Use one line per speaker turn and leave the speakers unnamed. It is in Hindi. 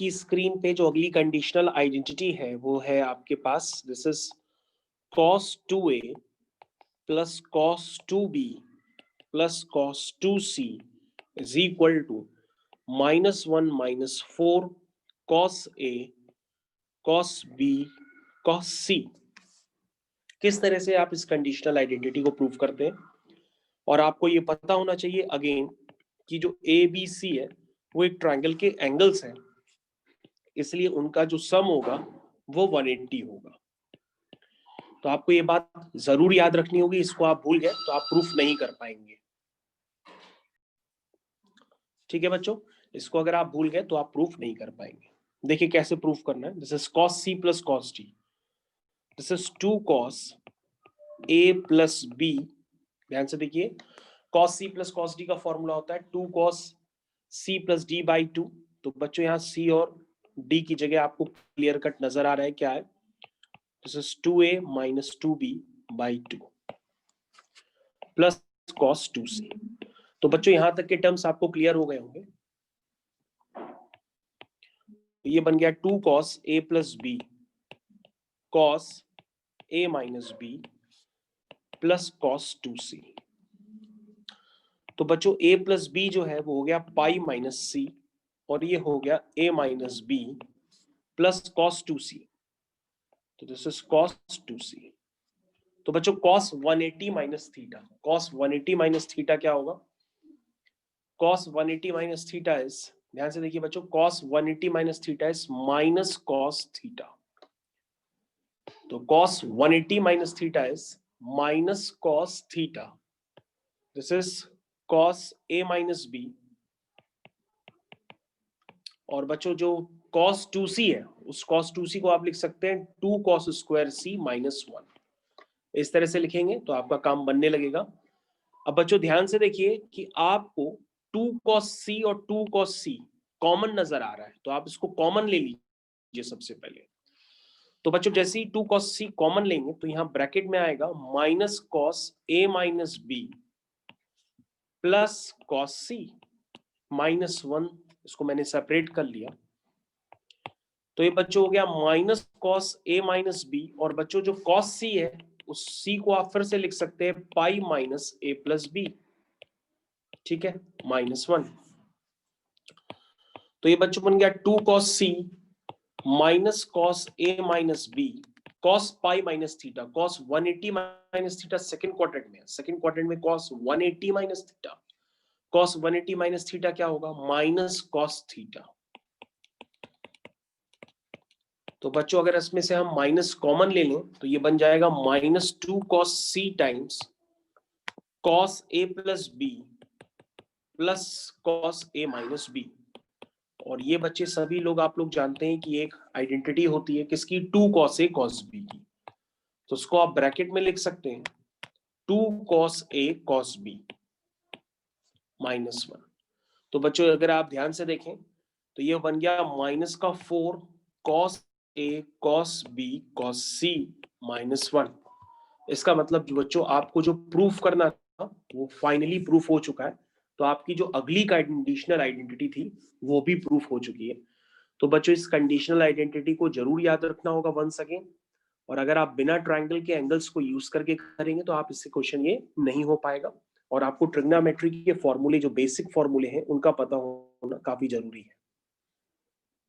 आपकी स्क्रीन पे जो अगली कंडीशनल आइडेंटिटी है वो है आपके पास, this is cos 2a plus cos 2b plus cos 2c is equal to -1 - 4 cos a cos b cos c। किस तरह से आप इस कंडीशनल आइडेंटिटी को प्रूव करते हैं? और आपको ये पता होना चाहिए अगेन कि जो ए बी सी है वो एक ट्रायंगल के एंगल्स हैं, इसलिए उनका जो सम होगा वो 180 होगा। तो आपको ये बात जरूर याद रखनी होगी, इसको आप भूल गए तो आप प्रूफ नहीं कर पाएंगे। ठीक है बच्चों, इसको अगर आप भूल गए तो आप प्रूफ नहीं कर पाएंगे। देखिए कैसे प्रूफ करना है। This is cos c plus cos d, this is 2 cos a plus b। ध्यान से देखिए, cos c plus cos d का फॉर्मूला होता है 2 cos c plus d by 2। तो बच्चों यहाँ c और d की जगह आपको क्लियर कट नजर आ रहा है, क्या है? This is 2a minus 2b by 2 plus cos 2c। तो बच्चों यहां तक के टर्म्स आपको क्लियर हो गए होंगे। ये बन गया 2 cos a plus b cos a minus b plus cos 2c। तो बच्चों a प्लस b जो है वो हो गया पाई माइनस c, और ये हो गया a minus b plus cos 2c। तो दिस इज cos 2c। तो बच्चों cos 180 minus theta, cos 180 minus theta क्या होगा? cos 180 माइनस थीटा इज, ध्यान से देखिए बच्चों, cos 180 minus theta is minus cos theta. तो cos 180 minus theta is minus cos theta. This is cos a minus b। और बच्चों जो cos 2c है उस cos 2c को आप लिख सकते हैं 2 cos स्क्वायर c माइनस 1। इस तरह से लिखेंगे तो आपका काम बनने लगेगा। अब बच्चों ध्यान से देखिए कि आपको 2 cos c और 2 cos c कॉमन नजर आ रहा है, तो आप इसको कॉमन ले लीजिए सबसे पहले। तो बच्चों जैसे ही 2 cos c कॉमन लेंगे तो यहां ब्रैकेट में आएगा minus cos a minus b plus cos c minus 1। इसको मैंने सेपरेट कर लिया। तो ये बच्चों हो गया minus cos a minus b, और बच्चों जो cos c है उस c को आप फिर से लिख सकते हैं pi minus a plus b। ठीक है, माइनस 1। तो ये बच्चों बन गया 2 cos c minus cos a minus b cos pi minus theta. cos 180 minus theta second quadrant में, सेकंड क्वाड्रेंट में cos 180 minus theta. cos 180 minus theta क्या होगा? Minus cos theta. तो बच्चों अगर इसमें से हम माइनस कॉमन ले लें तो ये बन जाएगा minus 2 cos c times cos a plus b plus cos a minus b। और ये बच्चे सभी लोग, आप लोग जानते हैं कि एक आइडेंटिटी होती है किसकी? 2 cos a cos b की। तो उसको आप ब्रैकेट में लिख सकते हैं 2 cos a cos b minus 1। तो बच्चों अगर आप ध्यान से देखें तो ये बन गया माइनस का 4 cos a cos b cos c minus 1। इसका मतलब जो बच्चों आपको जो प्रूफ करना था वो फाइनली प्रूफ हो चुका है। तो आपकी जो अगली कंडीशनल आइडेंटिटी थी वो भी प्रूफ हो चुकी है। तो बच्चों इस कंडीशनल आइडेंटिटी को जरूर याद रखना होगा वंस अगेन। और अगर आप बिना ट्रायंगल के एंगल्स को यूज करके करेंगे तो आप इससे क्वेश्चन ये नहीं हो पाएगा। और आपको ट्रिग्नोमेट्री के फॉर्मूले, जो बेसिक फॉर्मूले हैं, उनका पता होना काफी जरूरी है।